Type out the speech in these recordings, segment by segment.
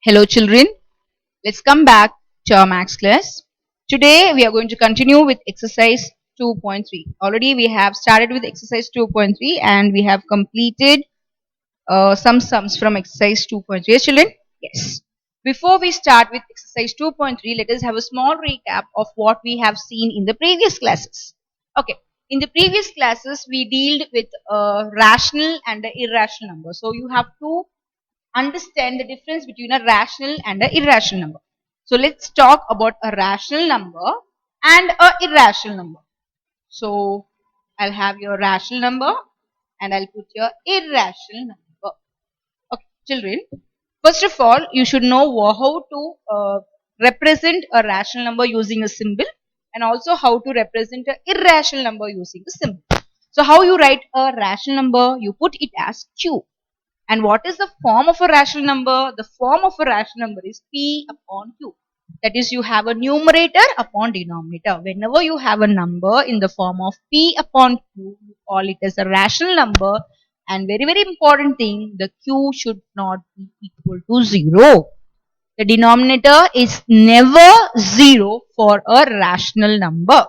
Hello children, let's come back to our maths class. Today we are going to continue with exercise 2.3. Already we have started with exercise 2.3 and we have completed some sums from exercise 2.3. Yes children? Yes. Before we start with exercise 2.3, let us have a small recap of what we have seen in the previous classes. Okay. In the previous classes, we dealt with rational and irrational number. So you have to understand the difference between a rational and an irrational number. So let's talk about a rational number and a irrational number. So I'll have your rational number and I'll put your irrational number. Okay, children. First of all, you should know how to represent a rational number using a symbol and also how to represent an irrational number using a symbol. So how you write a rational number? You put it as Q. And what is the form of a rational number? The form of a rational number is P upon Q. That is, you have a numerator upon denominator. Whenever you have a number in the form of P upon Q, you call it as a rational number. And very, very important thing, the Q should not be equal to 0. The denominator is never 0 for a rational number.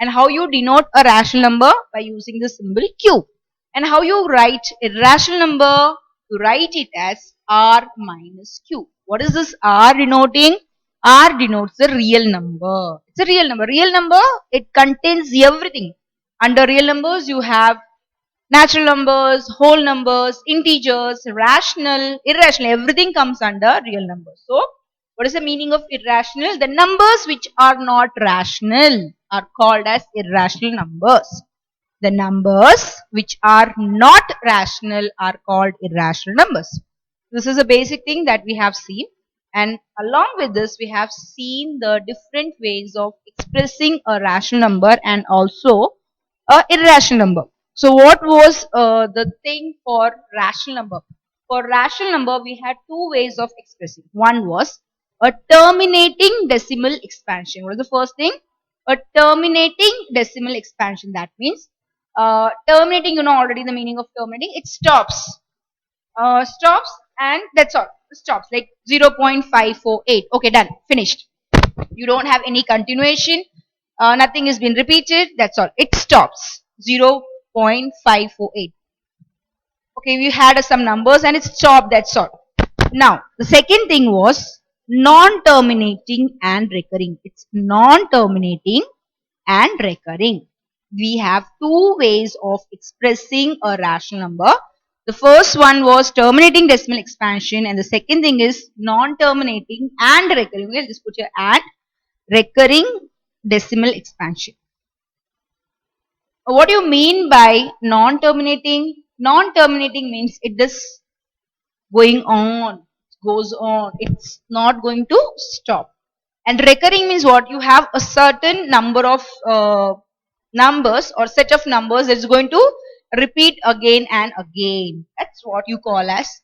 And how you denote a rational number? By using the symbol Q. And how you write a rational number? You write it as R minus Q. What is this R denoting? R denotes the real number. It's a real number. Real number, it contains everything. Under real numbers, you have natural numbers, whole numbers, integers, rational, irrational. Everything comes under real numbers. So, what is the meaning of irrational? The numbers which are not rational are called as irrational numbers. The numbers which are not rational are called irrational numbers. This is a basic thing that we have seen. And along with this, we have seen the different ways of expressing a rational number and also a irrational number. So what was the thing for rational number? For rational number, we had two ways of expressing. One was a terminating decimal expansion. What is the first thing? A terminating decimal expansion. That means terminating, you know already the meaning of terminating. It stops. Stops and that's all. Stops like 0.548. Okay, done. Finished. You don't have any continuation. Nothing has been repeated. That's all. It stops. 0.548. Okay, we had some numbers and it stopped. That's all. Now, the second thing was non-terminating and recurring. It's non-terminating and recurring. We have two ways of expressing a rational number. The first one was terminating decimal expansion and the second thing is non-terminating and recurring. We'll just put here and recurring decimal expansion. What do you mean by non-terminating? Non-terminating means it is going on, goes on. It's not going to stop. And recurring means what? You have a certain number of numbers or set of numbers that's going to repeat again and again. That's what you call as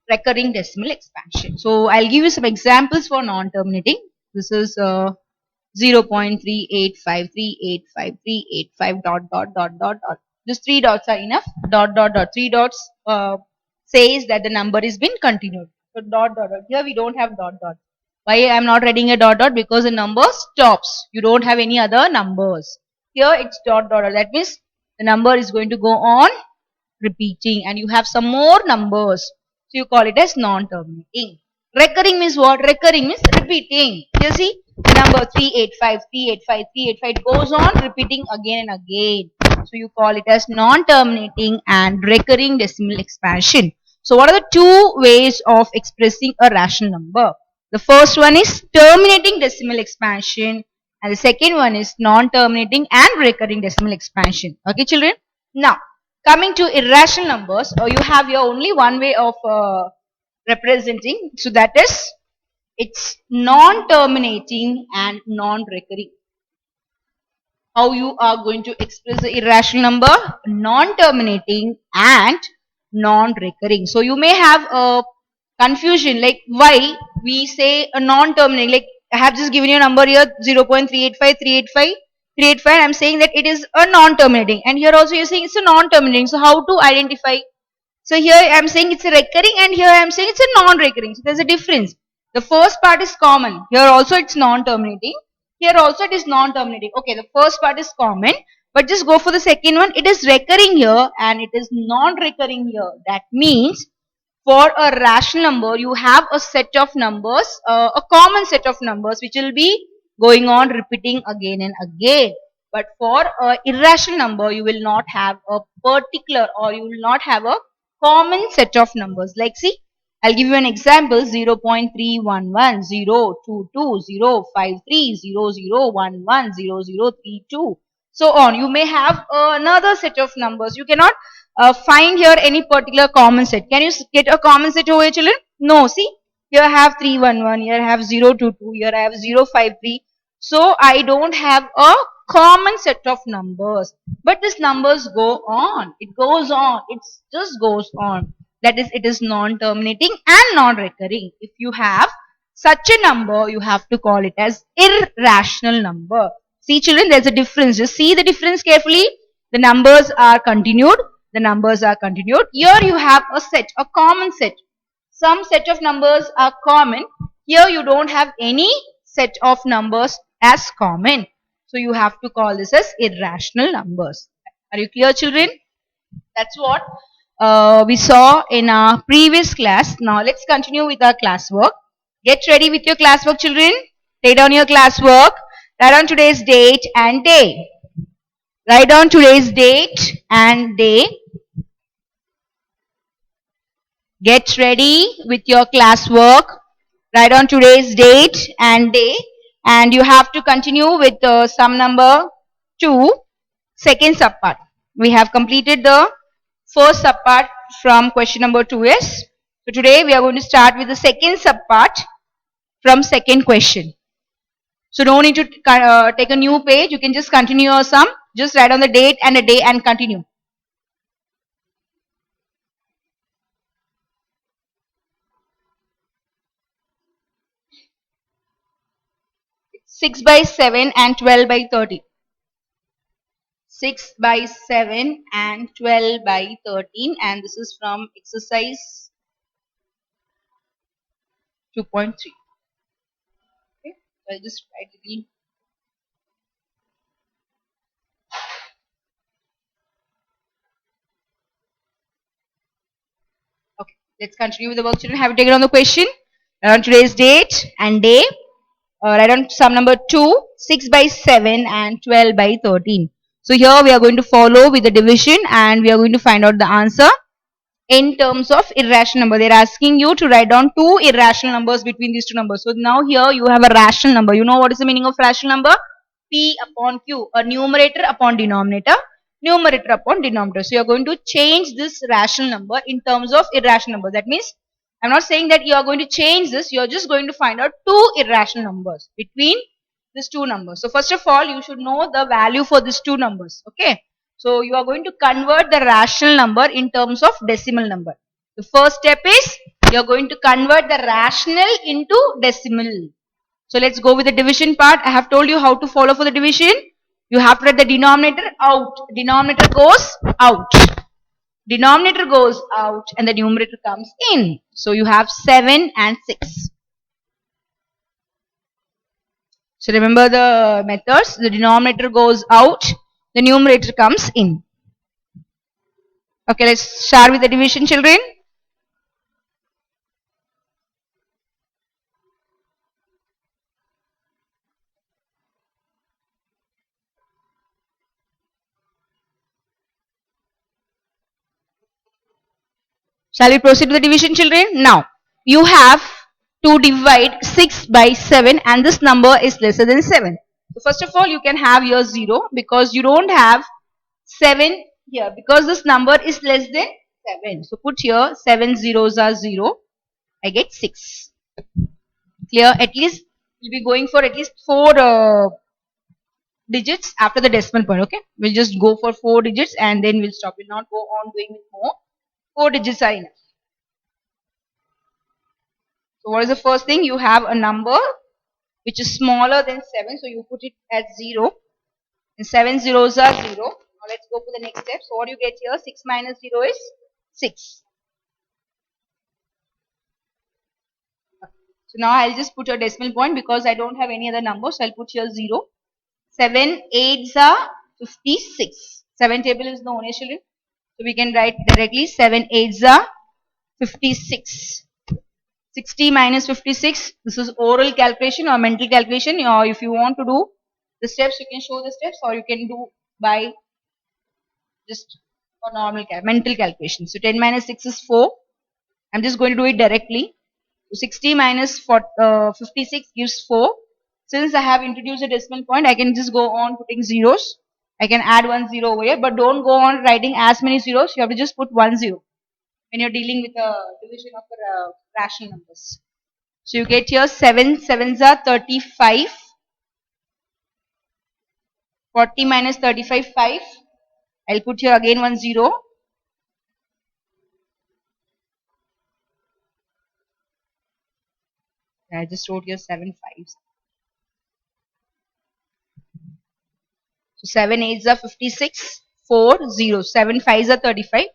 recurring decimal expansion. So I'll give you some examples for non-terminating. This is 0.385385385 dot. Just three dots are enough. Dot. Three dots says that the number is been continued. So dot. Here we don't have dot. Why I am not writing a dot? Because the number stops. You don't have any other numbers. Here it's dot. That means the number is going to go on repeating and you have some more numbers. So you call it as non-terminating. Recurring means what? Recurring means repeating. You see the number 385. It goes on repeating again and again. So you call it as non-terminating and recurring decimal expansion. So what are the two ways of expressing a rational number? The first one is terminating decimal expansion and the second one is non-terminating and recurring decimal expansion. Okay children? Now coming to irrational numbers, you have your only one way of representing. So that is it's non-terminating and non-recurring. How you are going to express the irrational number? Non-terminating and non-recurring. So you may have a confusion like why we say a non-terminating. Like I have just given you a number here 0.385. I'm saying that it is a non-terminating and here also you're saying it's a non-terminating. So how to identify? So here I'm saying it's a recurring and here I'm saying it's a non-recurring. So there's a difference. The first part is common. Here also it's non-terminating. Here also it is non-terminating. Okay, the first part is common. But just go for the second one. It is recurring here and it is non-recurring here. That means for a rational number, you have a set of numbers, a common set of numbers which will be going on repeating again and again. But for a irrational number, you will not have a particular or you will not have a common set of numbers. Like see, I'll give you an example 0.311, 022, 053, 0011, 0032. So on. You may have another set of numbers. You cannot find here any particular common set. Can you get a common set over here, children? No. See, here I have 311, here I have 022, here I have 053. So I don't have a common set of numbers. But these numbers go on. It goes on. It just goes on. That is, it is non-terminating and non-recurring. If you have such a number, you have to call it as irrational number. See children, there's a difference. Just see the difference carefully. The numbers are continued. The numbers are continued. Here you have a set, a common set. Some set of numbers are common. Here you don't have any set of numbers as common. So you have to call this as irrational numbers. Are you clear children? That's what we saw in our previous class. Now let's continue with our classwork. Get ready with your classwork children. Take down your classwork. Write down today's date and day. Write down today's date and day. Get ready with your classwork. Write down today's date and day. And you have to continue with sum number 2, second subpart. We have completed the first subpart from question number 2s. So today we are going to start with the second subpart from second question. So no need to take a new page. You can just continue your sum. Just write on the date and a day and continue. 6 by 7 and 12 by 30. 6 by 7 and 12 by 13, and this is from exercise 2.3. Okay, I'll just write it in. Okay, let's continue with the work children. Have you taken on the question? Write on today's date and day. Write on sum number 2, 6 by 7 and 12 by 13. So here we are going to follow with the division and we are going to find out the answer in terms of irrational number. They are asking you to write down two irrational numbers between these two numbers. So now here you have a rational number. You know what is the meaning of rational number? P upon Q, a numerator upon denominator, numerator upon denominator. So you are going to change this rational number in terms of irrational number. That means I'm not saying that you are going to change this. You are just going to find out two irrational numbers between these two numbers. So first of all, you should know the value for these two numbers. Okay. So you are going to convert the rational number in terms of decimal number. The first step is you are going to convert the rational into decimal. So let's go with the division part. I have told you how to follow for the division. You have to write the denominator out. Denominator goes out. Denominator goes out and the numerator comes in. So you have 7 and 6. So remember the methods. The denominator goes out. The numerator comes in. Okay, let's start with the division children. Shall we proceed with the division children? Now, you have to divide 6 by 7 and this number is lesser than 7. So first of all, you can have your 0 because you don't have 7 here because this number is less than 7. So put here 7 zeros are 0. I get 6. Clear? At least you'll be going for at least 4 digits after the decimal point. Okay, we'll just go for 4 digits and then we'll stop. We'll not go on doing with more. 4 digits are enough. So what is the first thing? You have a number which is smaller than 7. So you put it as 0. And 7 zeros are 0. Now let's go for the next step. So what you get here? 6 minus 0 is 6. So now I'll just put a decimal point because I don't have any other number. So I'll put here 0. 7 8s are 56. 7 table is known, yes, children. So we can write directly 7 8s are 56. 60 minus 56. This is oral calculation or mental calculation. Or if you want to do the steps, you can show the steps, or you can do by just a normal mental calculation. So 10 minus 6 is 4. I'm just going to do it directly. So 60 minus 56 gives 4. Since I have introduced a decimal point, I can just go on putting zeros. I can add 1 0 over here, but don't go on writing as many zeros. You have to just put 1 0 when you're dealing with a division of rational numbers. So you get here 7 sevens are 35. 40 minus 35, 5. I'll put here again 1 0. I just wrote here 7 5s. So 7 8s are 56. 4 0. 7 5s are 35.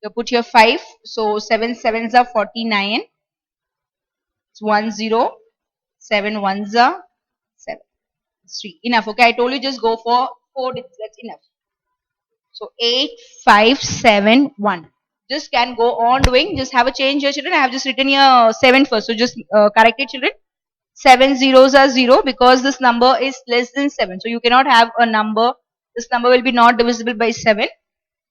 You put here 5. So 7 7s are 49. It's 1 0. 7 1s are 7. 3. Enough. Okay, I told you just go for 4 digits. That's enough. So 8 5 7 1. Just can go on doing. Just have a change here, children. I have just written here 7 first. So just correct it, children. 7 zeros are 0 because this number is less than 7. So you cannot have a number. This number will be not divisible by 7.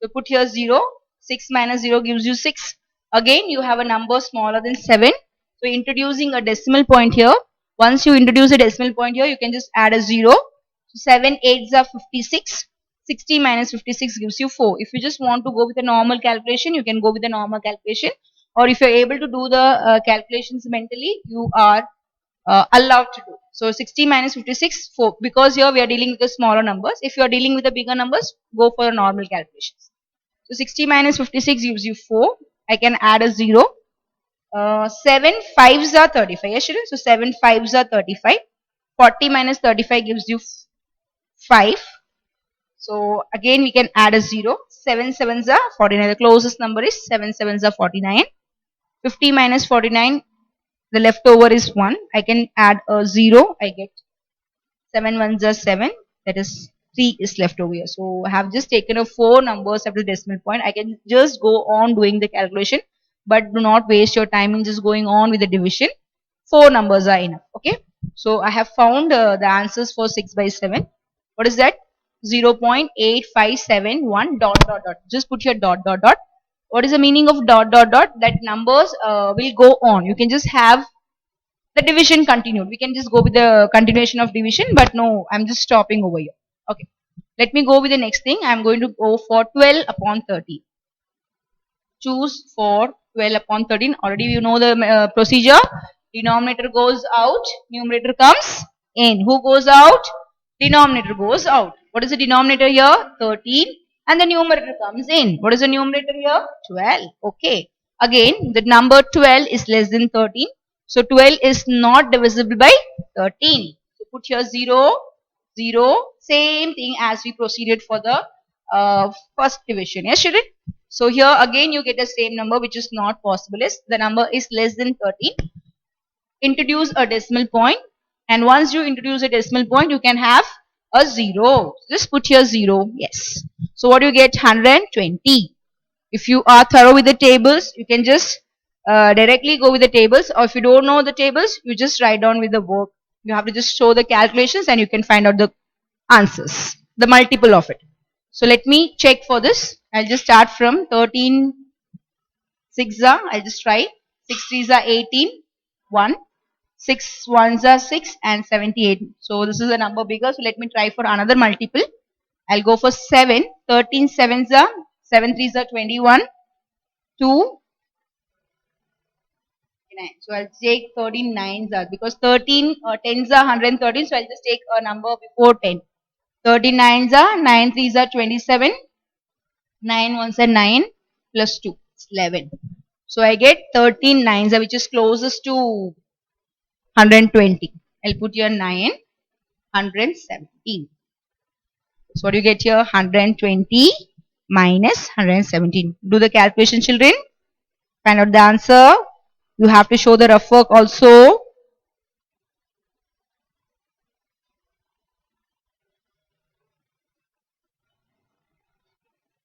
So put here 0. 6 minus 0 gives you 6. Again, you have a number smaller than 7. So introducing a decimal point here. Once you introduce a decimal point here, you can just add a 0. So 7 8s are 56. 60 minus 56 gives you 4. If you just want to go with a normal calculation, you can go with a normal calculation. Or if you're able to do the calculations mentally, you are allowed to do. So 60 minus 56, 4. Because here we are dealing with the smaller numbers. If you are dealing with the bigger numbers, go for a normal calculations. So 60 minus 56 gives you 4. I can add a 0. 7 5s are 35. Yes, children? So 7 5s are 35. 40 minus 35 gives you 5. So again we can add a 0. 7 7s are 49. The closest number is 7 7s are 49. 50 minus 49, the leftover is 1. I can add a 0. I get 7 1s are 7. That is 3 is left over here. So I have just taken a 4 numbers after the decimal point. I can just go on doing the calculation, but do not waste your time in just going on with the division. 4 numbers are enough. Okay. So I have found the answers for 6 by 7. What is that? 0.8571 dot dot dot. Just put your dot dot dot. What is the meaning of dot dot dot? That numbers will go on. You can just have the division continued. We can just go with the continuation of division, but no, I'm just stopping over here. Okay. Let me go with the next thing. I'm going to go for 12 upon 13. Choose for 12 upon 13. Already you know the procedure. Denominator goes out, numerator comes in. Who goes out? Denominator goes out. What is the denominator here? 13. And the numerator comes in. What is the numerator here? 12. Okay. Again, the number 12 is less than 13. So 12 is not divisible by 13. So put here 0, 0. Same thing as we proceeded for the first division. Yes, children? So here again you get the same number, which is not possible. Is the number is less than 13. Introduce a decimal point, and once you introduce a decimal point, you can have a 0. Just put here 0. Yes. So what do you get? 120. If you are thorough with the tables, you can just directly go with the tables, or if you don't know the tables, you just write down with the work. You have to just show the calculations and you can find out the answers, the multiple of it. So let me check for this. I'll just start from 13 6 are, I'll just try. 6 3s are 18, 1. 6 1s are 6 and 78. So this is a number bigger. So let me try for another multiple. I'll go for 7. 13 7s are, 7 3s are 21, 2. So I'll take 13 9s are, because 13 10s are 113. So I'll just take a number before 10. 13 9s are, 9 3s are 27, 9 1s are 9 plus 2, it's 11. So I get 13 9s are, which is closest to 120. I'll put here 9, 117. So what do you get here? 120 minus 117. Do the calculation, children. Find out the answer. You have to show the rough work also.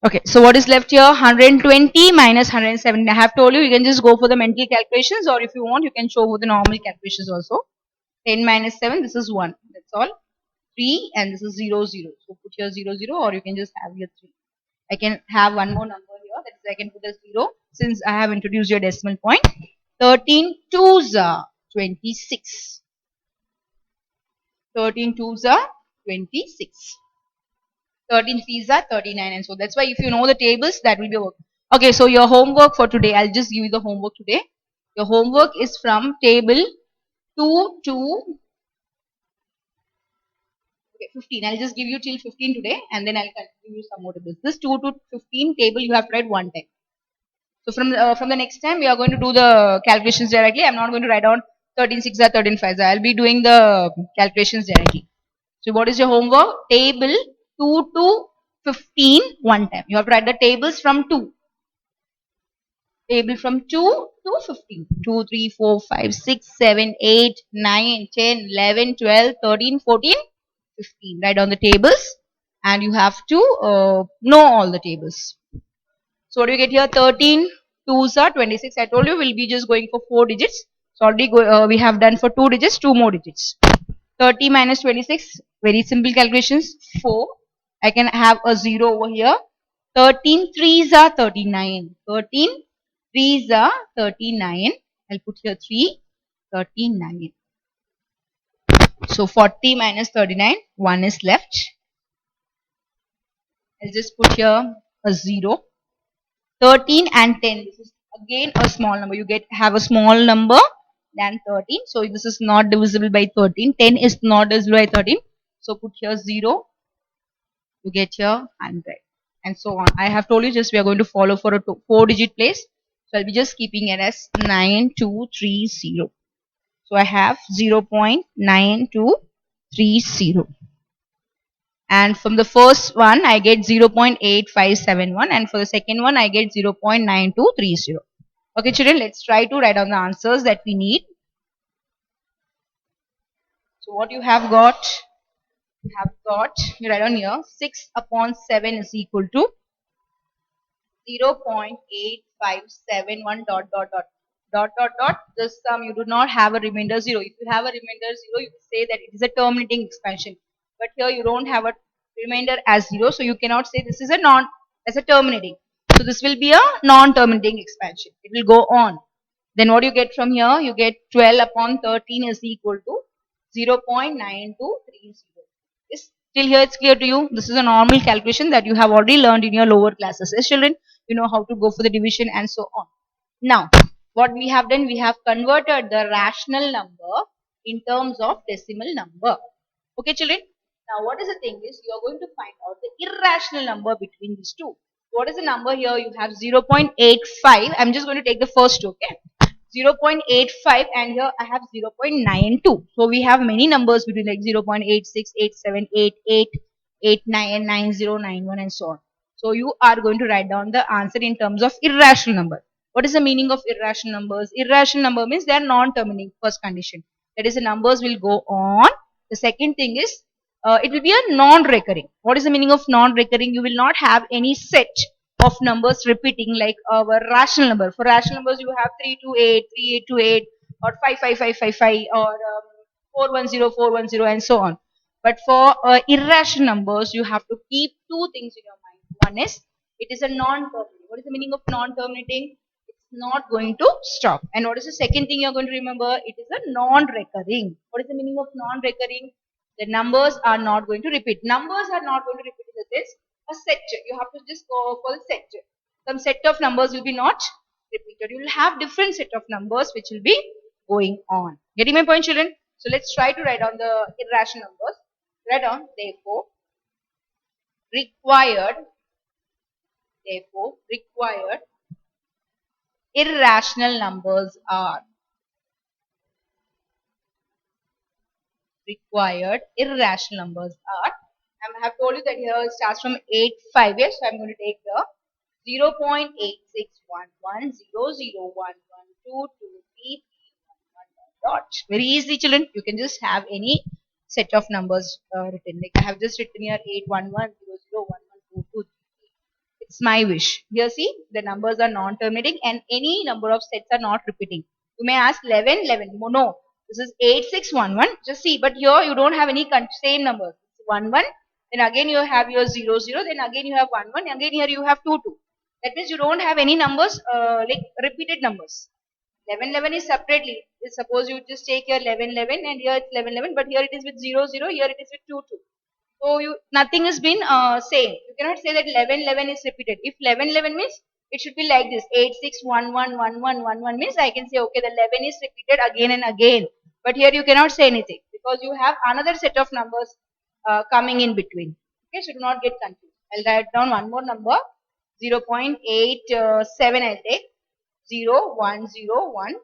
Okay, so what is left here? 120 minus 107. I have told you, you can just go for the mental calculations, or if you want, you can show for the normal calculations also. 10 minus 7, this is 1. That's all. 3 and this is 0, 0. So put here 0, 0, or you can just have your 3. I can have one more number here, that is I can put a 0 since I have introduced your decimal point. 13 twos are 26. 13 twos are 26. 13 threes are 39, and so that's why if you know the tables, that will be work. Okay, so your homework for today, I'll just give you the homework today. Your homework is from table 2 to 15. I'll just give you till 15 today, and then I'll give you some more tables. This 2 to 15 table you have to write one time. So from the next time we are going to do the calculations directly. I'm not going to write down 13 6 or 13 5. I'll be doing the calculations directly. So what is your homework? Table 2 to 15 one time. You have to write the tables from 2. Table from 2 to 15. 2, 3, 4, 5, 6, 7, 8, 9, 10, 11, 12, 13, 14, 15. Write down the tables and you have to know all the tables. So what do you get here? 13 twos are 26. I told you we'll be just going for 4 digits. So already we have done for 2 digits, 2 more digits. 30 minus 26, very simple calculations. 4. I can have a 0 over here. 13 threes are 39. 13 threes are 39. I'll put here 3, 39. So 40 minus 39, 1 is left. I'll just put here a 0. 13 and 10. This is again a small number. You have a small number than 13. So this is not divisible by 13. 10 is not divisible by 13. So put here 0. You get here 100 and so on. I have told you just we are going to follow for a 4-digit place. So I'll be just keeping it as 9230. So I have 0.9230. And from the first one I get 0.8571 and for the second one I get 0.9230. Okay children, let's try to write down the answers that we need. So what you have got, you write down here 6 upon 7 is equal to 0.8571 dot. This sum you do not have a remainder 0. If you have a remainder 0, you say that it is a terminating expansion. But here you don't have a remainder as 0, so you cannot say this is a terminating. So this will be a non-terminating expansion. It will go on. Then what you get from here? You get 12 upon 13 is equal to 0.9230. Is till here it's clear to you? This is a normal calculation that you have already learned in your lower classes. Yes, children, you know how to go for the division and so on. Now, what we have done, we have converted the rational number in terms of decimal number. Okay, children. Now, what is the thing is, you are going to find out the irrational number between these two. What is the number here? You have 0.85. I'm just going to take the first two, okay? 0.85 and here I have 0.92. So we have many numbers between like 0.86, 87, 88, 89, 90, 91 and so on. So you are going to write down the answer in terms of irrational number. What is the meaning of irrational numbers? Irrational number means they are non-terminating, first condition. That is the numbers will go on. The second thing is it will be a non-recurring. What is the meaning of non-recurring? You will not have any set of numbers repeating like our rational number. For rational numbers, you have 328, 3828, or 55555, or 410, 410, and so on. But for irrational numbers, you have to keep two things in your mind. One is it is a non-terminating. What is the meaning of non-terminating? It's not going to stop. And what is the second thing you're going to remember? It is a non-recurring. What is the meaning of non-recurring? The numbers are not going to repeat. Numbers are not going to repeat in the sense a set. You have to just go for the set. Some set of numbers will be not repeated. You will have different set of numbers which will be going on. Getting my point, children? So let's try to write down the irrational numbers. Write down required, therefore required irrational numbers are required irrational numbers are. I have told you that here it starts from 8, 5. Yes, so I'm going to take the 0.861100112233 dot. Very easy, children. You can just have any set of numbers written. Like I have just written here 811001122. It's my wish. Here, see, the numbers are non-terminating and any number of sets are not repeating. You may ask 11, 11. No, this is 8611. Just see, but here you don't have any same numbers. It's 1, 1. Then again you have your 0, 0. Then again you have 1, 1. Again here you have 2, 2. That means you don't have any numbers like repeated numbers. 11, 11 is separately. Suppose you just take your 11, 11 and here it's 11, 11. But here it is with 0, 0. Here it is with 2, 2. So you nothing has been same. You cannot say that 11 11 is repeated. If 11 11 means it should be like this 8 6 1 1 1 1 1 1 means I can say okay the 11 is repeated again and again. But here you cannot say anything because you have another set of numbers coming in between. Okay, so do not get confused. I'll write down one more number 0.87 I'll take 0 1 0 1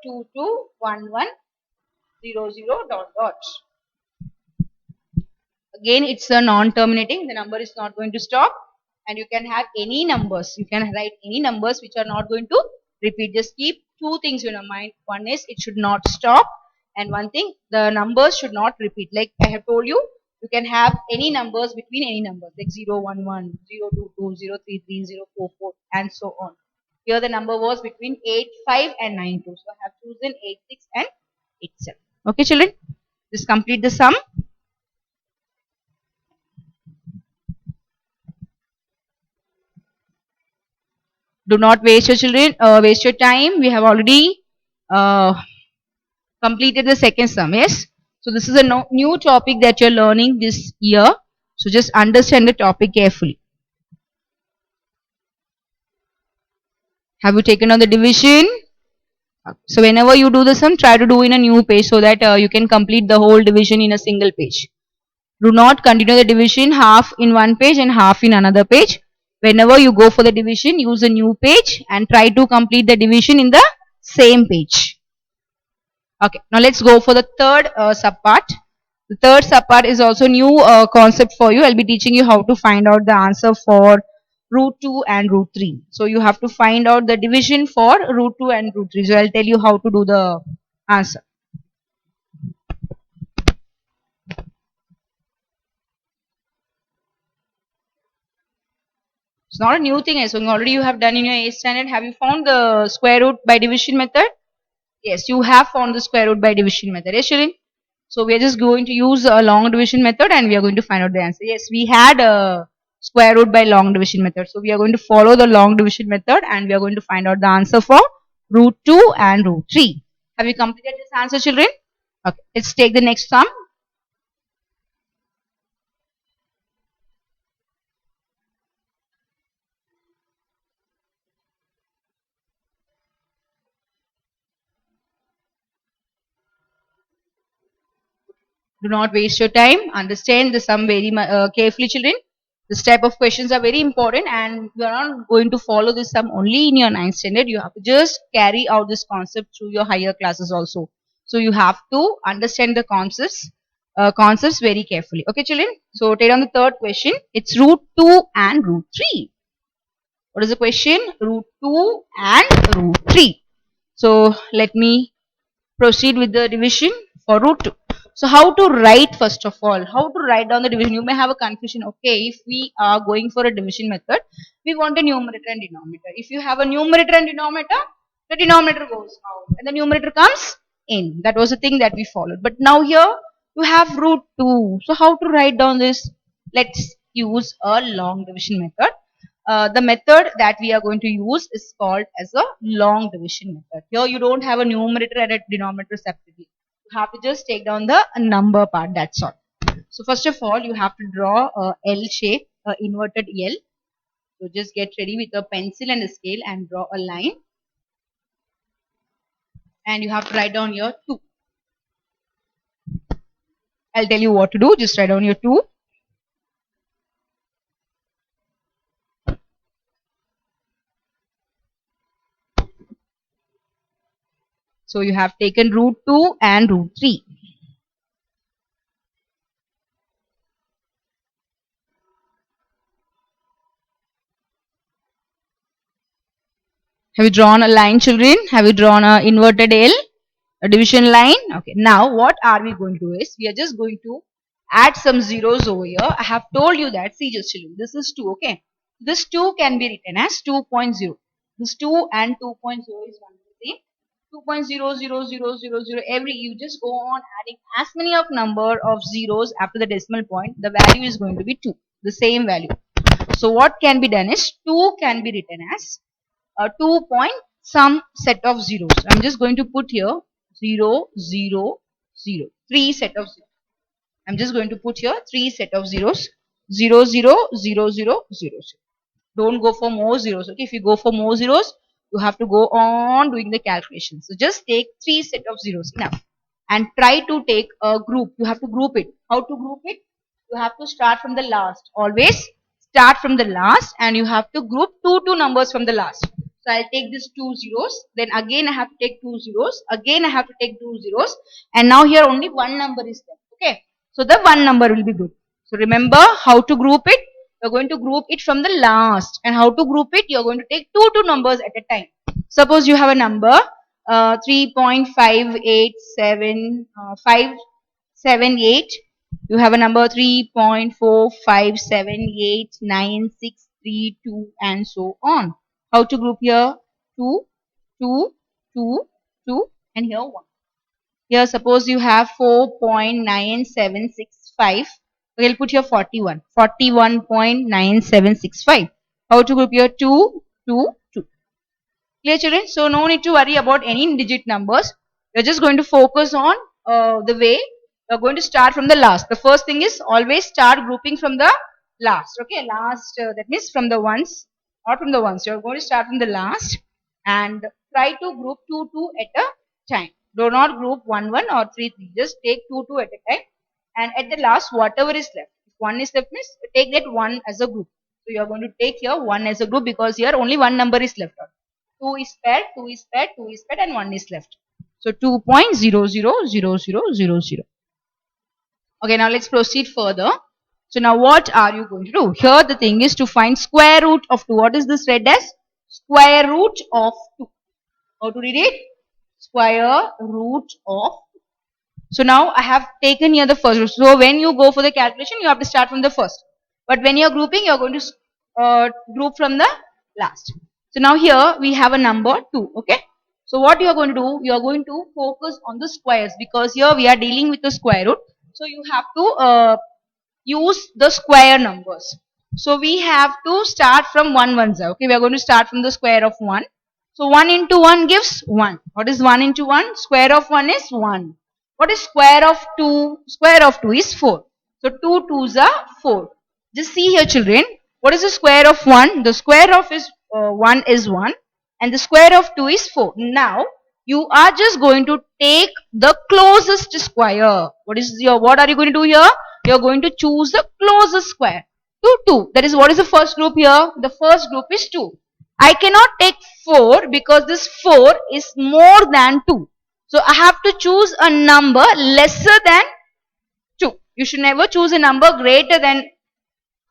2 2 1 1 0 0 dot dot. Again it's a non-terminating, the number is not going to stop and you can have any numbers, you can write any numbers which are not going to repeat. Just keep two things in your mind. One is it should not stop and one thing the numbers should not repeat. Like I have told you, you can have any numbers between any numbers like 011 022 033 044 and so on. Here the number was between 85 and 92, so I have chosen 86 and 87. Okay children, just complete the sum. Do not waste your children, waste your time. We have already uh, completed the second sum. Yes. So this is a new topic that you're learning this year. So just understand the topic carefully. Have you taken on the division? So whenever you do the sum, try to do in a new page so that you can complete the whole division in a single page. Do not continue the division half in one page and half in another page. Whenever you go for the division, use a new page and try to complete the division in the same page. Okay, now let's go for the third subpart. The third subpart is also new concept for you. I'll be teaching you how to find out the answer for root 2 and root 3. So you have to find out the division for root 2 and root 3. So I'll tell you how to do the answer. It's not a new thing. So already you have done in your 8th standard. Have you found the square root by division method? Yes, you have found the square root by division method. Yes, Shirin? So we are just going to use a long division method and we are going to find out the answer. Yes, we had a square root by long division method. So we are going to follow the long division method and we are going to find out the answer for root 2 and root 3. Have you completed this answer, children? Okay, let's take the next sum. Do not waste your time. Understand the sum very carefully, children. This type of questions are very important and you are not going to follow this sum only in your 9th standard. You have to just carry out this concept through your higher classes also. So you have to understand the concepts very carefully. Okay, children. So take on the third question. It's root 2 and root 3. What is the question? Root 2 and root 3. So let me proceed with the division for root 2. So how to write first of all? How to write down the division? You may have a confusion. Okay, if we are going for a division method, we want a numerator and denominator. If you have a numerator and denominator, the denominator goes out and the numerator comes in. That was the thing that we followed. But now here you have root 2. So how to write down this? Let's use a long division method. The method that we are going to use is called as a long division method. Here you don't have a numerator and a denominator separately. You have to just take down the number part, that's all. So first of all, you have to draw a L shape, a inverted L. So just get ready with a pencil and a scale and draw a line. And you have to write down your 2. I'll tell you what to do. Just write down your 2. So you have taken root 2 and root 3. Have you drawn a line, children? Have you drawn a inverted L? A division line? Okay. Now, what are we going to do is, we are just going to add some zeros over here. I have told you that, see just children, this is 2, okay? This 2 can be written as 2.0. This 2 and 2.0 is one and the same. 2.0000000, every, you just go on adding as many of number of zeros after the decimal point, the value is going to be 2, the same value. So what can be done is 2 can be written as 2 point some set of zeros. I'm just going to put here 0, 0, 0, 3 set of zeros. I'm just going to put here 3 set of zeros, 0, 0, 0, 0, 0. Don't go for more zeros. Okay, if you go for more zeros, you have to go on doing the calculation. So just take 3 set of zeros, enough. And try to take a group. You have to group it. How to group it? You have to start from the last. Always start from the last, and you have to group two numbers from the last. So I'll take this 2 zeros. Then again I have to take 2 zeros. Again I have to take 2 zeros. And now here only one number is there. Okay. So the one number will be grouped. So remember how to group it. You're going to group it from the last. And how to group it? You're going to take two numbers at a time. Suppose you have a number 3.587578. You have a number 3.45789632 and so on. How to group here? 2, 2, 2, 2 and here 1. Here suppose you have 4.9765. We'll put here 41. 41.9765. How to group here? 2, 2, 2. Clear children? So no need to worry about any digit numbers. You're just going to focus on the way you're going to start from the last. The first thing is always start grouping from the last. Okay, last that means from the ones, not from the ones. You're going to start from the last and try to group 2 at a time. Do not group 1 or 3. Just take 2 at a time, and at the last whatever is left. If 1 is left means take that 1 as a group. So you are going to take here 1 as a group because here only one number is left out. 2 is paired, 2 is paired, 2 is paired, and 1 is left. So 2.000000. Okay, now let's proceed further. So now what are you going to do? Here the thing is to find square root of 2. What is this read as? Square root of 2. How to read it? Square root of 2. So now I have taken here the first root. So when you go for the calculation, you have to start from the first. But when you are grouping, you are going to group from the last. So now here we have a number 2. Okay. So what you are going to do? You are going to focus on the squares because here we are dealing with the square root. So you have to use the square numbers. So we have to start from 1 ones. Okay. We are going to start from the square of 1. So 1 into 1 gives 1. What is 1 into 1? Square of 1 is 1. What is square of 2? Square of 2 is 4. So 2 2s are 4. Just see here children. What is the square of 1? The square of 1 is 1 and the square of 2 is 4. Now you are just going to take the closest square. What are you going to do here? You are going to choose the closest square to 2. That is, what is the first group here? The first group is 2. I cannot take 4 because this 4 is more than 2. So I have to choose a number lesser than 2. You should never choose a number greater than,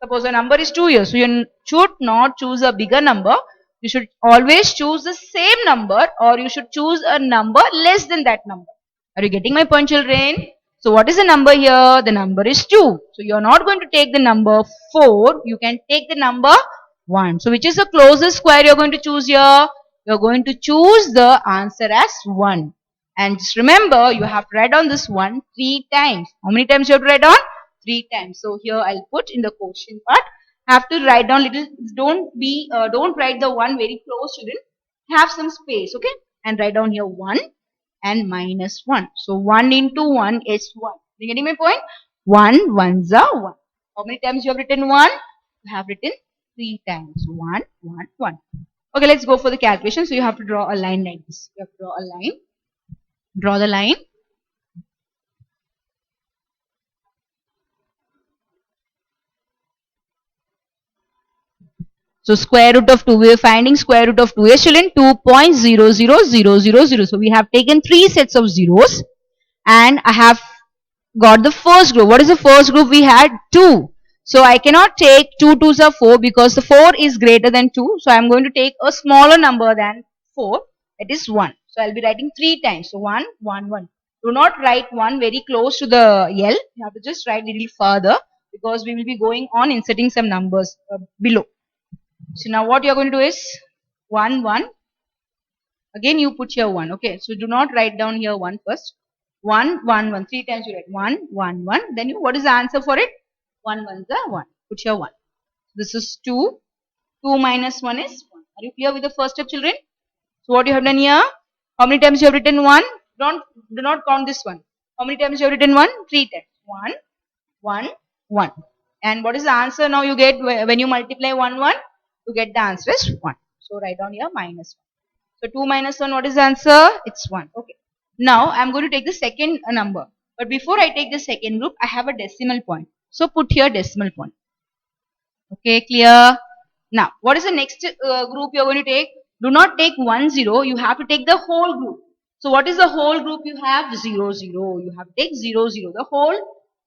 suppose a number is 2 here. So you should not choose a bigger number. You should always choose the same number, or you should choose a number less than that number. Are you getting my point, children? So what is the number here? The number is 2. So you are not going to take the number 4. You can take the number 1. So which is the closest square you are going to choose here? You are going to choose the answer as 1. And just remember, you have to write down this 1 3 times. How many times you have to write down? 3 times. So here I'll put in the question part. Have to write down little. Don't write the 1 very close, children. Have some space, okay? And write down here 1 and minus 1. So 1 into 1 is 1. You getting my point? 1 ones are 1. How many times you have written 1? You have written 3 times. 1, 1, 1. Okay, let's go for the calculation. So you have to draw a line like this. You have to draw a line. Draw the line. So square root of 2, we are finding square root of 2. Yes, children, 2.00000. So we have taken 3 sets of zeros and I have got the first group. What is the first group? We had 2. So I cannot take 2 2s are 4 because the 4 is greater than 2. So I am going to take a smaller number than 4, that is 1. So I'll be writing 3 times. So 1, 1, 1. Do not write 1 very close to the L. You have to just write a little further because we will be going on inserting some numbers below. So now what you are going to do is 1, 1. Again you put here 1. Okay. So do not write down here 1 first. 1, 1, 1. 3 times you write 1, 1, 1. Then what is the answer for it? 1, 1 is 1. Put here 1. This is 2. 2 minus 1 is 1. Are you clear with the first step, children? So what you have done here? How many times you have written 1? Do not count this one. How many times you have written 1? 3 times. 1, 1, 1. And what is the answer now you get when you multiply 1, 1? You get the answer is 1. So write down here minus 1. So 2 minus 1, what is the answer? It's 1. Okay. Now I am going to take the second number. But before I take the second group, I have a decimal point. So put here decimal point. Okay, clear? Now, what is the next group you are going to take? Do not take 1, 0. You have to take the whole group. So, what is the whole group you have? 0, 0. You have to take 0, 0. The whole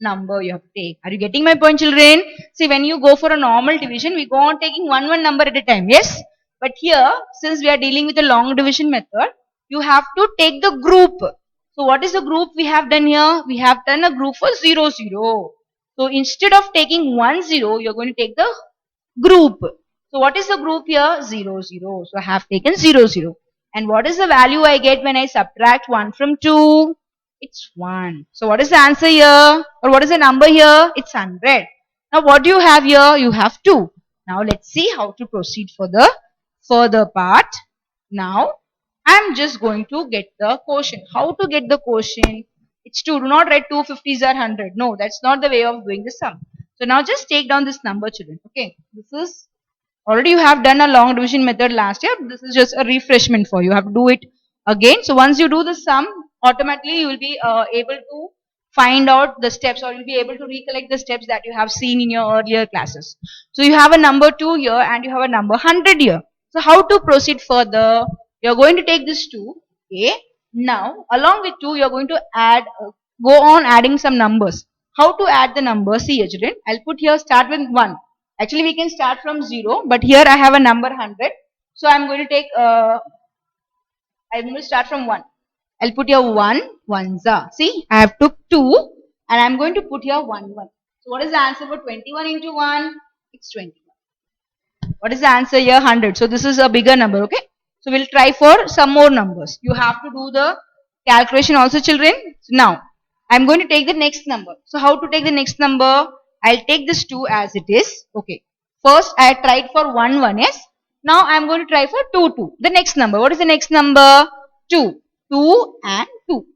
number you have to take. Are you getting my point, children? See, when you go for a normal division, we go on taking one number at a time. Yes? But here, since we are dealing with a long division method, you have to take the group. So, what is the group we have done here? We have done a group for 0, 0. So, instead of taking 1, 0, you are going to take the group. So what is the group here? 0, 0. So I have taken 0, 0. And what is the value I get when I subtract 1 from 2? It's 1. So what is the answer here? Or what is the number here? It's 100. Now what do you have here? You have 2. Now let's see how to proceed for the further part. Now I'm just going to get the quotient. How to get the quotient? It's 2. Do not write 250s are 100. No, that's not the way of doing the sum. So now just take down this number, children. Okay, this is already you have done a long division method last year. This is just a refreshment for you. You have to do it again. So once you do the sum, automatically you will be able to find out the steps, or you'll be able to recollect the steps that you have seen in your earlier classes. So you have a number 2 here and you have a number 100 here. So how to proceed further? You're going to take this 2. Okay. Now along with 2, you're going to add, go on adding some numbers. How to add the numbers? See here, children. I'll put here start with 1. Actually, we can start from 0, but here I have a number 100. So I'm going to take, I'm going to start from 1. I'll put here 1, 1 za. See, I have took 2 and I'm going to put here 1, 1. So what is the answer for 21 into 1? It's 21. What is the answer here? 100. So this is a bigger number, okay? So we'll try for some more numbers. You have to do the calculation also, children. So now, I'm going to take the next number. So how to take the next number? I'll take this 2 as it is. Okay. First I tried for 1, 1, yes. Now I'm going to try for 2, 2. The next number. What is the next number? 2. 2 and 2.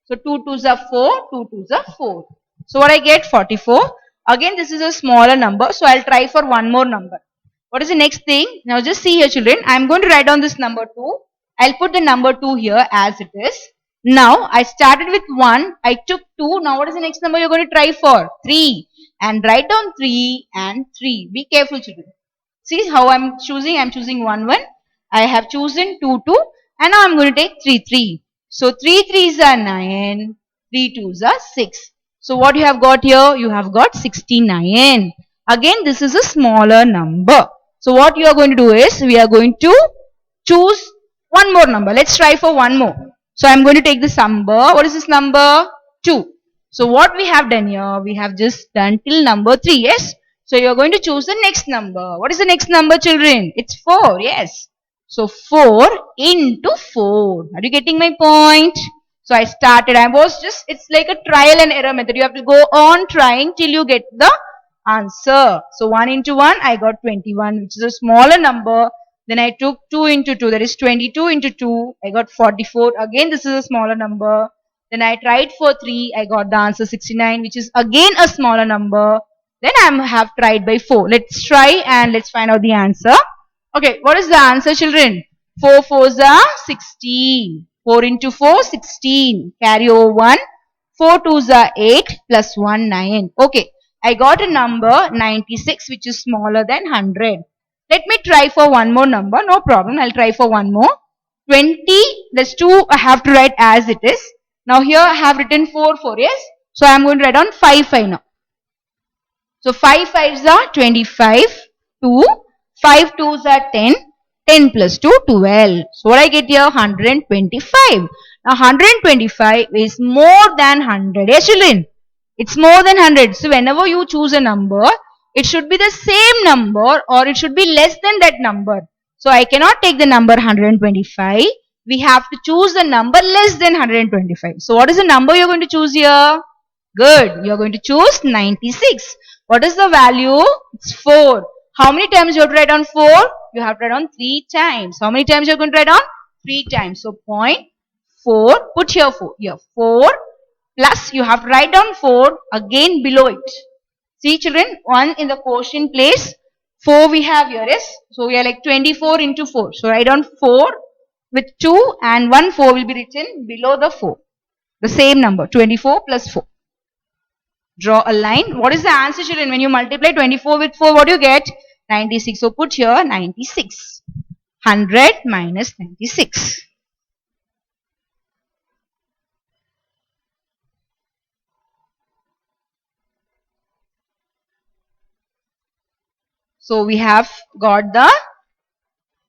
So 2 2s are 4. 2 2s are 4. So what I get? 44. Again this is a smaller number. So I'll try for one more number. What is the next thing? Now just see here, children. I'm going to write down this number 2. I'll put the number 2 here as it is. Now I started with 1. I took 2. Now what is the next number you're going to try for? 3. And write down 3 and 3. Be careful, children. See how I'm choosing? I'm choosing 1, 1. I have chosen 2, 2. And now I'm going to take 3, 3. So 3 3s are 9. 3 2s are 6. So what you have got here? You have got 69. Again, this is a smaller number. So what you are going to do is, we are going to choose one more number. Let's try for one more. So I'm going to take this number. What is this number? 2. So what we have done here, we have just done till number 3, yes? So you're going to choose the next number. What is the next number, children? It's 4, yes. So 4 into 4. Are you getting my point? So I started, it's like a trial and error method. You have to go on trying till you get the answer. So 1 into 1, I got 21, which is a smaller number. Then I took 2 into 2, that is 22 into 2, I got 44. Again, this is a smaller number. Then I tried for 3, I got the answer 69, which is again a smaller number. Then I have tried by 4. Let's try and let's find out the answer. Okay, what is the answer, children? 4 4s are 16. 4 into 4, 16. Carry over 1. 4 2s are 8 plus 1, 9. Okay, I got a number 96, which is smaller than 100. Let me try for one more number. No problem. I'll try for one more. 20. There's 2 I have to write as it is. Now here I have written 4 4. Yes. So I am going to write down 5 5 now. So 5 5s are 25. 2. 5 2s are 10. 10 plus 2, 12. So what I get here? 125. Now 125 is more than 100. Yes, children? It's more than 100. So whenever you choose a number, it should be the same number or it should be less than that number. So I cannot take the number 125. We have to choose the number less than 125. So what is the number you're going to choose here? Good. You're going to choose 96. What is the value? It's 4. How many times you have to write on 4? You have to write on 3 times. How many times you're going to write on? 3 times. So point 4. Put here 4. Here 4 plus you have to write down 4 again below it. See children, 1 in the quotient place. 4 we have here, yes. So we are like 24 into 4. So write down 4 with 2 and 1 4 will be written below the 4. The same number 24 plus 4. Draw a line. What is the answer children? When you multiply 24 with 4, what do you get? 96. So put here 96. 100 minus 96. So we have got the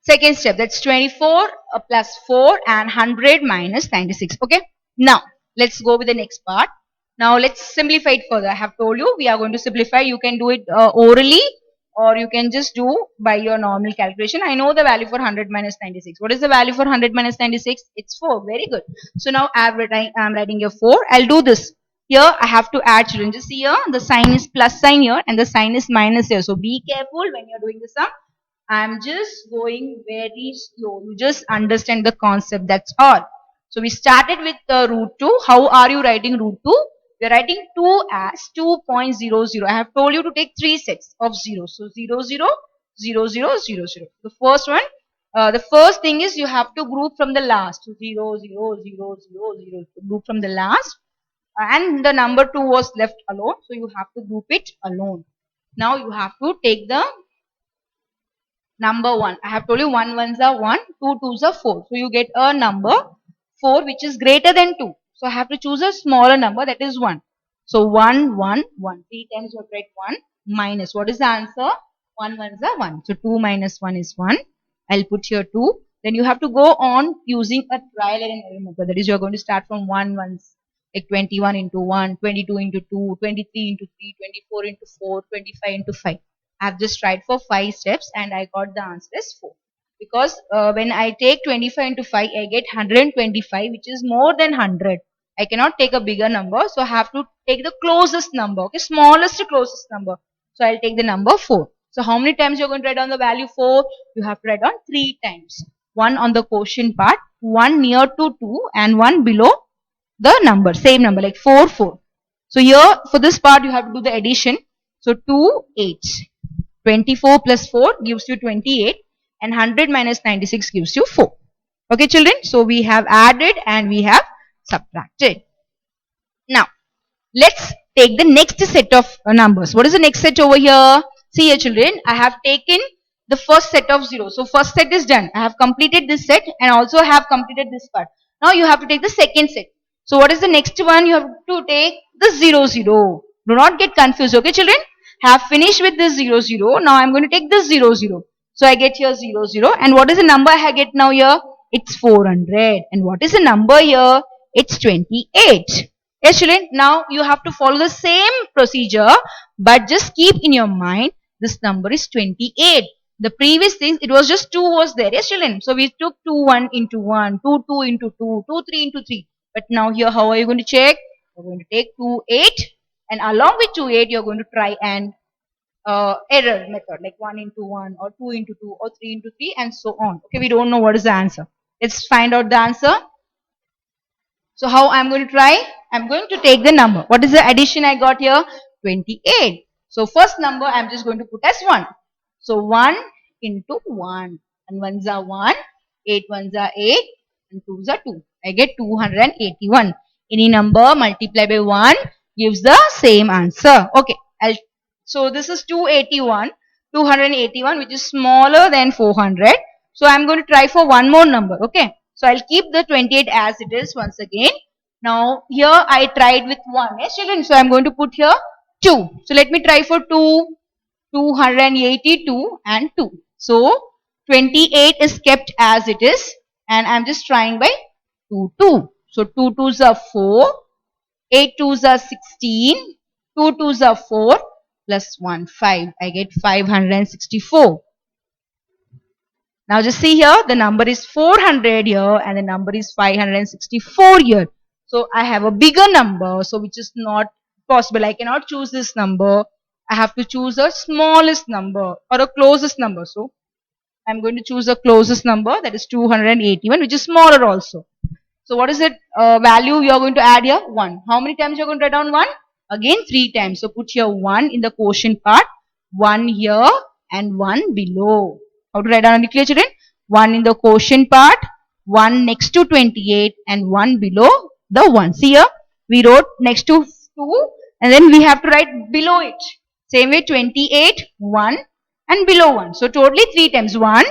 second step. That's 24 plus 4 and 100 minus 96. Okay. Now let's go with the next part. Now let's simplify it further. I have told you we are going to simplify. You can do it orally or you can just do by your normal calculation. I know the value for 100 minus 96. What is the value for 100 minus 96? It's 4. Very good. So now I'm writing here 4. I'll do this. Here I have to add children. Just see here the sign is plus sign here and the sign is minus here. So be careful when you're doing the sum. I'm just going very slow. You just understand the concept. That's all. So we started with root 2. How are you writing root 2? We are writing 2 as 2.00. I have told you to take 3 sets of 0. So 0, 0, 0, 0, 0, 0. The first one, the first thing is you have to group from the last. So 0, 0, 0, 0, 0. Group from the last. And the number 2 was left alone. So you have to group it alone. Now you have to take the number 1. I have told you 1 ones are 1, 2 twos are 4. So you get a number 4 which is greater than 2. So I have to choose a smaller number, that is 1. So 1, 1, 1. 3 times you have to write 1 minus. What is the answer? 1 ones are 1. So 2 minus 1 is 1. I'll put here 2. Then you have to go on using a trial and error method. That is, you are going to start from 1 ones, like 21 into 1, 22 into 2, 23 into 3, 24 into 4, 25 into 5. I have just tried for 5 steps and I got the answer as 4. Because when I take 25 into 5, I get 125, which is more than 100. I cannot take a bigger number, so I have to take the closest number, okay, smallest to closest number. So I'll take the number 4. So how many times you're going to write down the value 4? You have to write down 3 times. 1 on the quotient part, 1 near to 2 and 1 below the number, same number like 4, 4. So here for this part you have to do the addition. So 2, 8. 24 plus 4 gives you 28 and 100 minus 96 gives you 4. Okay children, so we have added and we have subtracted. Now let's take the next set of numbers. What is the next set over here? See here children, I have taken the first set of 0. So first set is done. I have completed this set and also have completed this part. Now you have to take the second set. So what is the next one? You have to take the 0, 0. Do not get confused, okay children? Have finished with this 0, 0. Now I am going to take this 0, 0. So I get here 0, 0. And what is the number I get now here? It's 400. And what is the number here? It's 28. Yes children, now you have to follow the same procedure, but just keep in your mind this number is 28. The previous thing, it was just 2 was there. Yes children, so we took 2 1 into 1, 2 2 into 2, 2 3 into 3. But now here how are you going to check? You're going to take 2 8 and along with 2 8 you're going to try an error method like 1 into 1 or 2 into 2 or 3 into 3 and so on. Okay, we don't know what is the answer. Let's find out the answer. So how I'm going to try? I'm going to take the number. What is the addition I got here? 28. So first number I'm just going to put as 1. So 1 into 1. And 1s are 1, 8 ones are 8 and 2s are 2. I get 281. Any number multiplied by 1 gives the same answer. Okay. So this is 281 which is smaller than 400. So I'm going to try for one more number. Okay. So I'll keep the 28 as it is once again. Now here I tried with 1. Yes children. So I'm going to put here 2. So let me try for 2. 282 and 2. So 28 is kept as it is, and I'm just trying by 2. So 2 2s are 4, 8 2s are 16, 2 2s are 4, plus 1 5. I get 564. Now just see here, the number is 400 here and the number is 564 here. So I have a bigger number, so which is not possible. I cannot choose this number. I have to choose a smallest number or a closest number. So I'm going to choose the closest number, that is 281, which is smaller also. So what is it value you are going to add here? 1. How many times you are going to write down 1? Again 3 times. So put here 1 in the quotient part, 1 here and 1 below. How to write down on the clear, children? 1 in the quotient part, 1 next to 28 and 1 below the 1. See here, we wrote next to 2 and then we have to write below it. Same way 28, 1 and below 1. So totally 3 times. 1,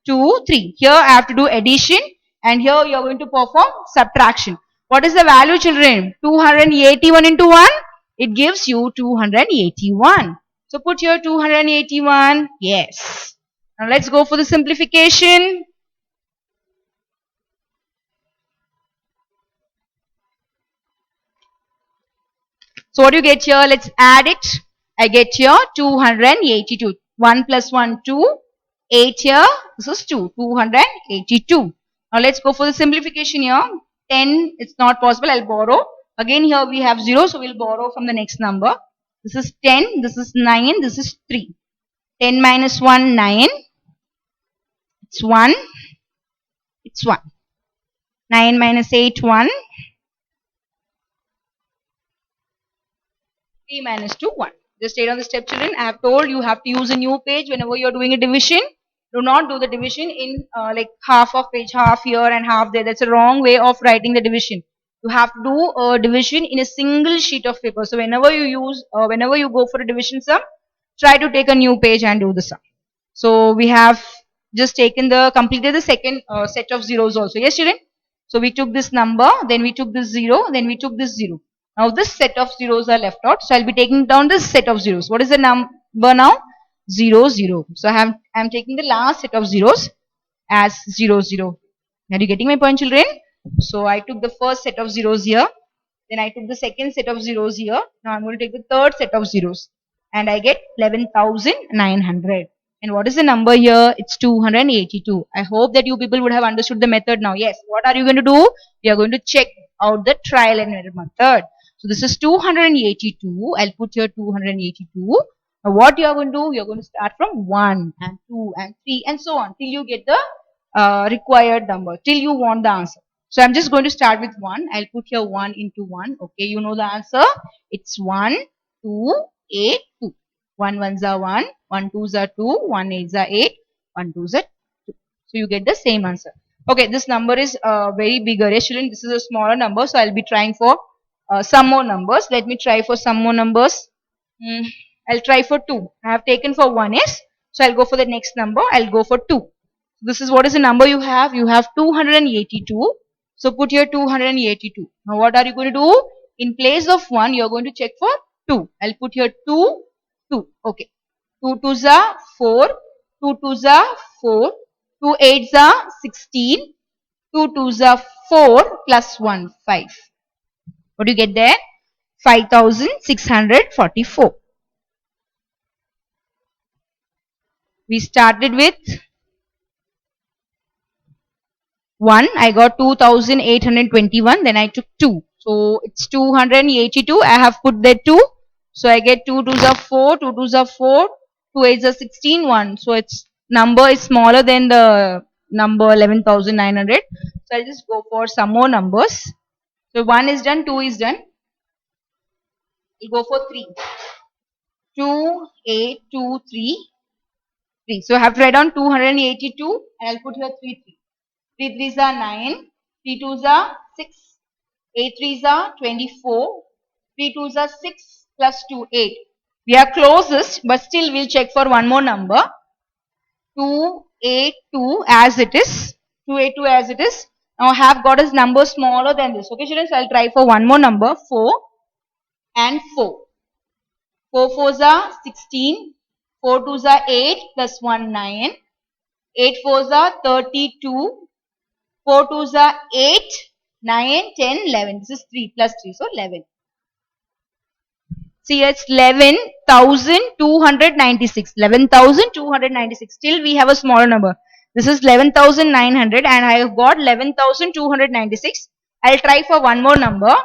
2, 3. Here I have to do addition and here you are going to perform subtraction. What is the value, children? 281 into 1? It gives you 281. So put here 281. Yes. Now let's go for the simplification. So what do you get here? Let's add it. I get here 282. 1 plus 1, 2. 8 here. This is 2. 282. Now let's go for the simplification here. 10, it's not possible. I'll borrow. Again here we have 0. So we'll borrow from the next number. This is 10. This is 9. This is 3. 10 minus 1, 9. It's 1. It's 1. 9 minus 8, 1. 3 minus 2, 1. Just stay on the step, children. I have told you have to use a new page whenever you are doing a division. Do not do the division in like half of page, half here and half there. That's a wrong way of writing the division. You have to do a division in a single sheet of paper. So whenever you go for a division sum, try to take a new page and do the sum. So we have just completed the second set of zeros also. Yes, children? So we took this number, then we took this 0, then we took this 0. Now this set of zeros are left out. So I'll be taking down this set of zeros. What is the number now? 0, 0. So I'm taking the last set of zeros as 0, 0. Are you getting my point, children? So I took the first set of zeros here. Then I took the second set of zeros here. Now I'm going to take the third set of zeros. And I get 11,900. And what is the number here? It's 282. I hope that you people would have understood the method now. Yes. What are you going to do? We are going to check out the trial and error method. So this is 282. I'll put here 282. Now what you are going to do? You are going to start from 1 and 2 and 3 and so on till you get the required number, till you want the answer. So I'm just going to start with 1. I'll put here 1 into 1. Okay, you know the answer. It's 1, 2, 8, 2. 1 ones are 1, 1 twos are 2, 1 eights are 8, 1 twos are 2. So you get the same answer. Okay, this number is very bigger. Yes, children, this is a smaller number. So I'll be trying for some more numbers. Let me try for some more numbers. I'll try for 2. I have taken for 1 is. So I'll go for the next number. I'll go for 2. This is what is the number you have. You have 282. So put here 282. Now what are you going to do? In place of 1, you are going to check for 2. I'll put here 2, 2. Okay. 2 twos are 4. 2 twos are 4. 2 eights are 16. 2 twos are 4 plus 1, 5. What do you get there? 5,644. We started with 1. I got 2,821. Then I took 2. So it's 282. I have put there 2. So I get 2 twos are 4. 2 twos are 4. 2 eights are 16. 1. So its number is smaller than the number 11,900. So I'll just go for some more numbers. So 1 is done. 2 is done. We'll go for 3. 2, 8, 2, 3. 3. So I have to write down 282 and I'll put here 3, 3. 3 threes are 9. 3 twos are 6. 8 threes are 24. 3 twos are 6 plus 2, 8. We are closest, but still we'll check for one more number. 282 as it is. 282 as it is. Now I have got a number smaller than this. Okay, children, so I'll try for one more number. 4 and 4. 4 fours are 16. 4 twos are 8 plus 1, 9. 8 fours are 32. 4 twos are 8. 9, 10, 11. This is 3 plus 3. So 11. See, it's 11,296. 11,296. Still we have a smaller number. This is 11,900 and I have got 11,296. I'll try for one more number.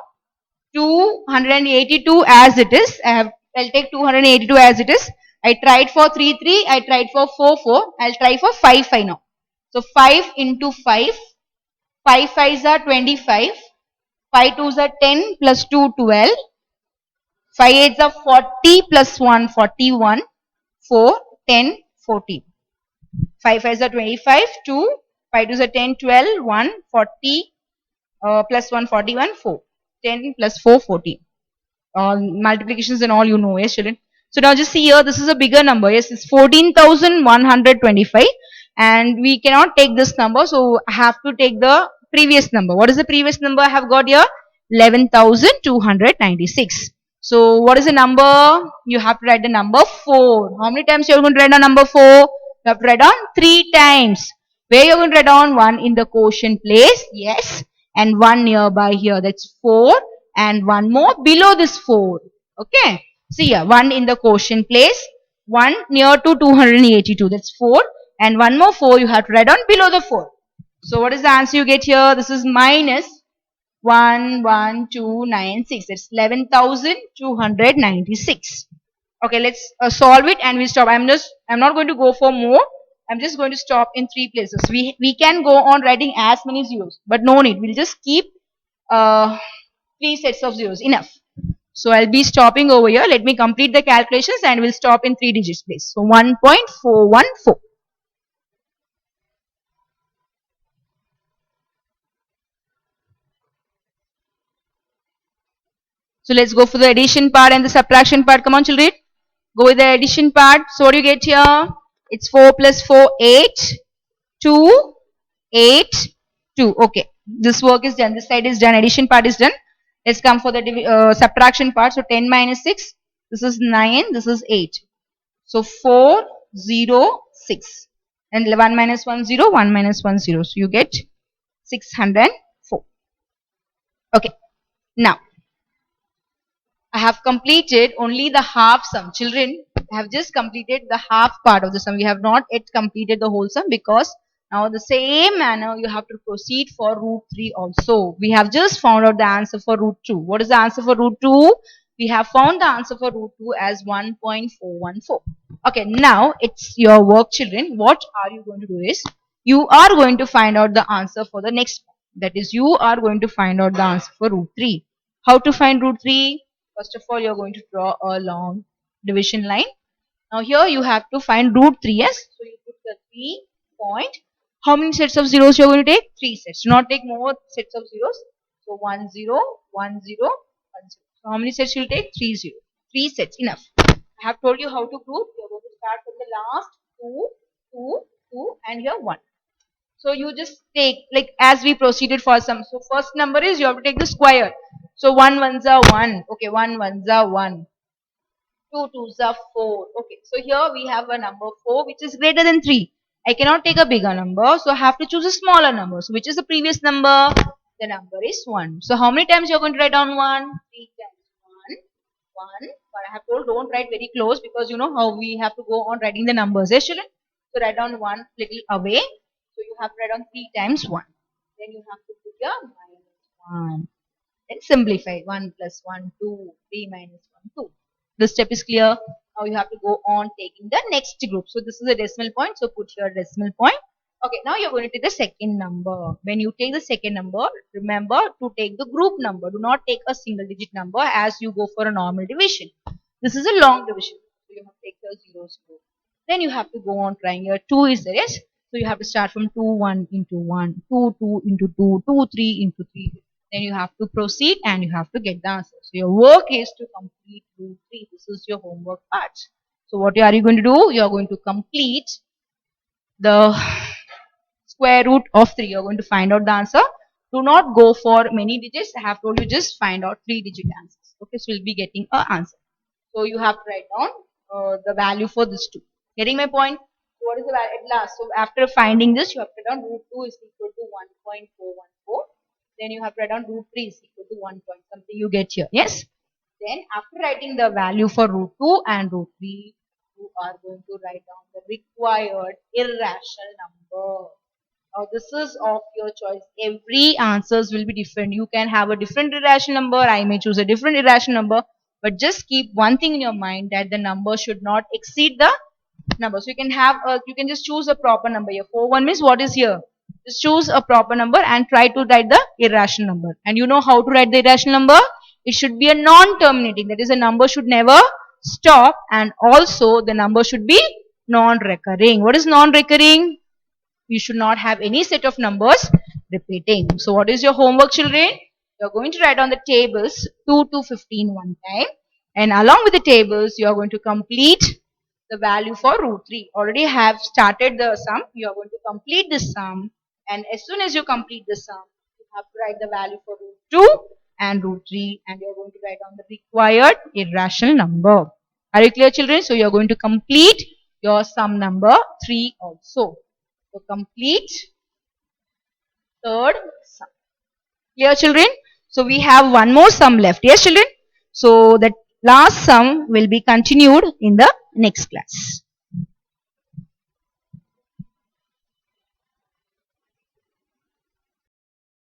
282 as it is. I'll take 282 as it is. I tried for 3, 3. I tried for 4, 4. I'll try for 5, 5 now. So 5 into 5. 5 5s are 25. 5 2s are 10 plus 2, 12. 5 8s are 40 plus 1, 41. 4, 10, 14. 5 5s are 25. 2. 5 2s are 10, 12. 1, 40 plus 1, 41. 4. 10 plus 4, 14. Multiplications and all you know, yes, children. So now just see here, this is a bigger number. Yes, it's 14,125 and we cannot take this number. So I have to take the previous number. What is the previous number I have got here? 11,296. So what is the number? You have to write the number 4. How many times you are going to write on number 4? You have to write on 3 times. Where you are going to write on? 1 in the quotient place. Yes. And 1 nearby here. That's 4. And 1 more below this 4. Okay. See here. 1 in the quotient place. 1 near to 282. That's 4. And 1 more 4 you have to write on below the 4. So what is the answer you get here? This is minus 11296. It's 11,296. Okay, let's solve it and we stop. I'm not going to go for more. I'm just going to stop in 3 places. We can go on writing as many zeros, but no need. We'll just keep 3 sets of zeros. Enough. So I'll be stopping over here. Let me complete the calculations and we'll stop in 3 digits place. So 1.414. So let's go for the addition part and the subtraction part. Come on, children. Go with the addition part. So what do you get here? It's 4 plus 4, 8. 2, 8, 2. Okay. This work is done. This side is done. Addition part is done. Let's come for the subtraction part. So 10 minus 6. This is 9. This is 8. So 4, 0, 6. And 1 minus 1, 0. 1 minus 1, 0. So you get 604. Okay. Now, I have completed only the half sum. Children, I have just completed the half part of the sum. We have not yet completed the whole sum because now the same manner you have to proceed for root 3 also. We have just found out the answer for root 2. What is the answer for root 2? We have found the answer for root 2 as 1.414. Okay, now it's your work, children. What are you going to do is, you are going to find out the answer for the next one. That is, you are going to find out the answer for root 3. How to find root 3? First of all, you're going to draw a long division line. Now here you have to find root 3, yes? So you put the 3 point. How many sets of zeros you're going to take? 3 sets. Do not take more sets of zeros. So 1 0, 1 0, 1 0. So how many sets you'll take? 3 0. 3 sets, enough. I have told you how to group. You're going to start from the last 2, 2, 2 and here 1. So you just take, like as we proceeded for some. So first number is you have to take the square. So 1 1s are 1. Okay, 1 1s are 1. 2 2s are 4. Okay, so here we have a number 4 which is greater than 3. I cannot take a bigger number, so I have to choose a smaller number. So which is the previous number? The number is 1. So how many times you are going to write down 1? 3 times 1. 1. But I have told don't write very close because you know how we have to go on writing the numbers. Yes, children? So write down 1 little away. So you have to write down 3 times 1. Then you have to put your minus 1. Then simplify. 1 plus 1, 2. 3 minus 1, 2. This step is clear. Now you have to go on taking the next group. So this is a decimal point. So put your decimal point. Okay, now you're going to take the second number. When you take the second number, remember to take the group number. Do not take a single digit number as you go for a normal division. This is a long division. So you have to take the 0 0. Then you have to go on trying your 2 is there, yes? So you have to start from 2 1 into 1, 2 2 into 2, 2 3 into 3. Then you have to proceed and you have to get the answer. So your work is to complete root 3. This is your homework part. So what are you going to do? You are going to complete the square root of 3. You are going to find out the answer. Do not go for many digits. I have told you just find out 3-digit answers. Okay, so you'll be getting an answer. So you have to write down the value for this 2. Getting my point? What is the value at last? So after finding this, you have to write down root 2 is equal to 1.414. Then you have to write down root 3 is equal to 1 point something you get here. Yes? Then after writing the value for root 2 and root 3, you are going to write down the required irrational number. Now this is of your choice. Every answers will be different. You can have a different irrational number. I may choose a different irrational number. But just keep one thing in your mind, that the number should not exceed the number. So you can just choose a proper number here. 4 1 means what is here? Just choose a proper number and try to write the irrational number. And you know how to write the irrational number? It should be a non-terminating. That is, a number should never stop, and also the number should be non-recurring. What is non-recurring? You should not have any set of numbers repeating. So what is your homework, children? You are going to write on the tables 2 to 15 one time, and along with the tables you are going to complete the value for root 3. Already have started the sum. You are going to complete this sum, and as soon as you complete the sum, you have to write the value for root 2 and root 3, and you are going to write down the required irrational number. Are you clear, children? So you are going to complete your sum number 3 also. So complete third sum. Clear, children? So we have one more sum left. Yes, children? So that last sum will be continued in the next class.